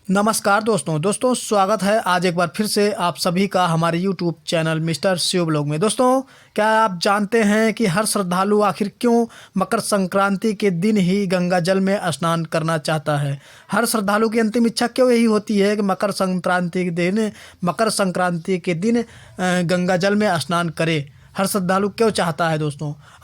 नमस्कार दोस्तों स्वागत है आज एक बार फिर से आप सभी का हमारे YouTube channel mister Shiv blog में। दोस्तों, क्या आप जानते हैं कि हर श्रद्धालु आखिर क्यों मकर संक्रांति के दिन ही गंगा जल में स्नान करना चाहता है? हर श्रद्धालु की अंतिम इच्छा क्यों यही होती है कि मकर संक्रांति के दिन गंगा जल में स्नान करे? हर श्रद्धालु क्यों चाहता है?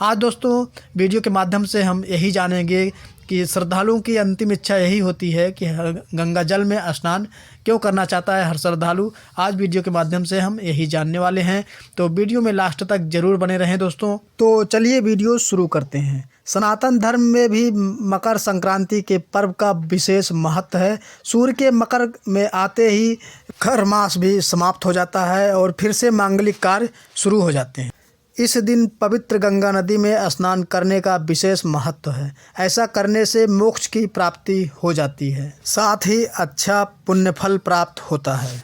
आज दोस्तों वीडियो के माध्यम से हम यही जानेंगे कि श्रद्धालुओं की अंतिम इच्छा यही होती है कि गंगा जल में स्नान क्यों करना चाहता है हर श्रद्धालु। आज वीडियो के माध्यम से हम यही जानने वाले हैं, तो वीडियो में लास्ट तक जरूर बने रहें दोस्तों। तो चलिए वीडियो शुरू करते हैं। सनातन धर्म में भी मकर संक्रांति के पर्व का विशेष महत्व है। सूर्य के मकर में आते ही खर मास भी समाप्त हो जाता है और फिर से मांगलिक कार्य शुरू हो जाते हैं। इस दिन पवित्र गंगा नदी में स्नान करने का विशेष महत्व है। ऐसा करने से मोक्ष की प्राप्ति हो जाती है, साथ ही अच्छा पुण्य फल प्राप्त होता है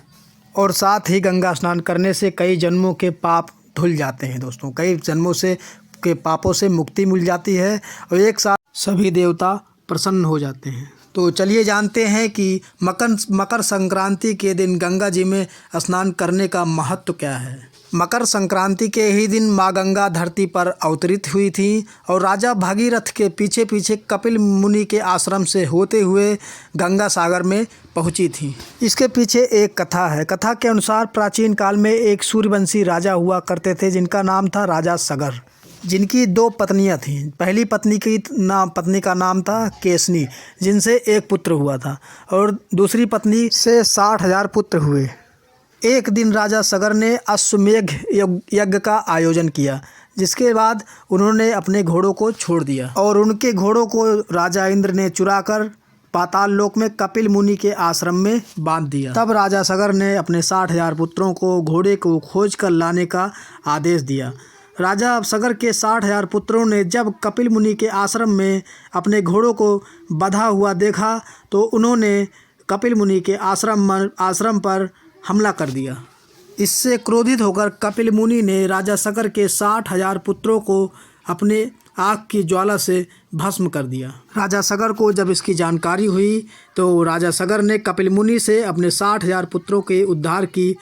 और साथ ही गंगा स्नान करने से कई जन्मों के पाप धुल जाते हैं दोस्तों। कई जन्मों से के पापों से मुक्ति मिल जाती है और एक साथ सभी देवता प्रसन्न हो जाते हैं। तो चलिए जानते हैं कि मकर संक्रांति के दिन गंगा जी में स्नान करने का महत्व क्या है। मकर संक्रांति के ही दिन माँ गंगा धरती पर अवतरित हुई थी और राजा भागीरथ के पीछे पीछे कपिल मुनि के आश्रम से होते हुए गंगा सागर में पहुँची थी। इसके पीछे एक कथा है। कथा के अनुसार प्राचीन काल में एक सूर्यवंशी राजा हुआ करते थे जिनका नाम था राजा सगर, जिनकी 2 पत्नियां थीं। पहली पत्नी का नाम था केसनी, जिनसे एक पुत्र हुआ था और दूसरी पत्नी से 60,000 पुत्र हुए। एक दिन राजा सगर ने अश्वमेघ यज्ञ का आयोजन किया, जिसके बाद उन्होंने अपने घोड़ों को छोड़ दिया और उनके घोड़ों को राजा इंद्र ने चुराकर पाताल लोक में कपिल मुनि के आश्रम में बांध दिया। तब राजा सगर ने अपने 60,000 पुत्रों को घोड़े को खोज कर लाने का आदेश दिया। राजा सगर के 60,000 पुत्रों ने जब कपिल मुनि के आश्रम में अपने घोड़ों को बंधा हुआ देखा तो उन्होंने कपिल मुनि के आश्रम पर हमला कर दिया। इससे क्रोधित होकर कपिल मुनि ने राजा सगर के 60,000 पुत्रों को अपने आग की ज्वाला से भस्म कर दिया। राजा सगर को जब इसकी जानकारी हुई तो राजा सगर ने कपिल मुनि से अपने 60,000 पुत्रों के उद्धार की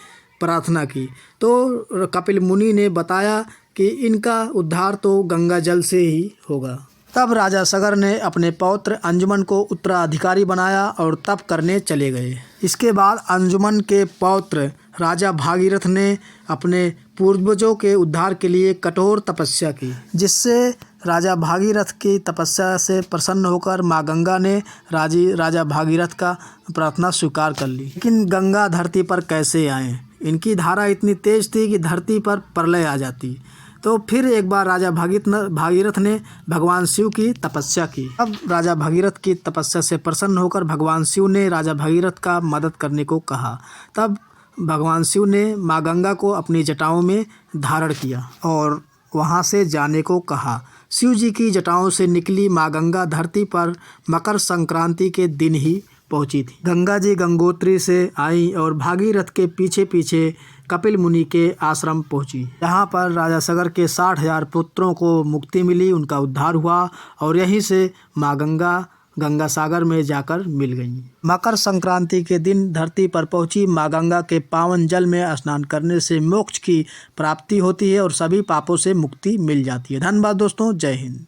प्रार्थना की। तो कपिल मुनि ने बताया कि इनका उद्धार तो गंगा जल से ही होगा। तब राजा सगर ने अपने पौत्र अंजुमन को उत्तराधिकारी बनाया और तप करने चले गए। इसके बाद अंजुमन के पौत्र राजा भागीरथ ने अपने पूर्वजों के उद्धार के लिए कठोर तपस्या की, जिससे राजा भागीरथ की तपस्या से प्रसन्न होकर माँ गंगा ने राजा भागीरथ का प्रार्थना स्वीकार कर ली। लेकिन गंगा धरती पर कैसे आए? इनकी धारा इतनी तेज थी कि धरती पर प्रलय आ जाती। तो फिर एक बार राजा भागीरथ ने भगवान शिव की तपस्या की। अब राजा भागीरथ की तपस्या से प्रसन्न होकर भगवान शिव ने राजा भागीरथ का मदद करने को कहा। तब भगवान शिव ने माँ गंगा को अपनी जटाओं में धारण किया और वहाँ से जाने को कहा। शिव जी की जटाओं से निकली माँ गंगा धरती पर मकर संक्रांति के दिन ही पहुंची थी। गंगा जी गंगोत्री से आई और भागीरथ के पीछे पीछे कपिल मुनि के आश्रम पहुंची। यहाँ पर राजा सगर के 60,000 पुत्रों को मुक्ति मिली, उनका उद्धार हुआ और यहीं से माँ गंगा सागर में जाकर मिल गई। मकर संक्रांति के दिन धरती पर पहुंची माँ गंगा के पावन जल में स्नान करने से मोक्ष की प्राप्ति होती है और सभी पापों से मुक्ति मिल जाती है। धन्यवाद दोस्तों, जय हिंद।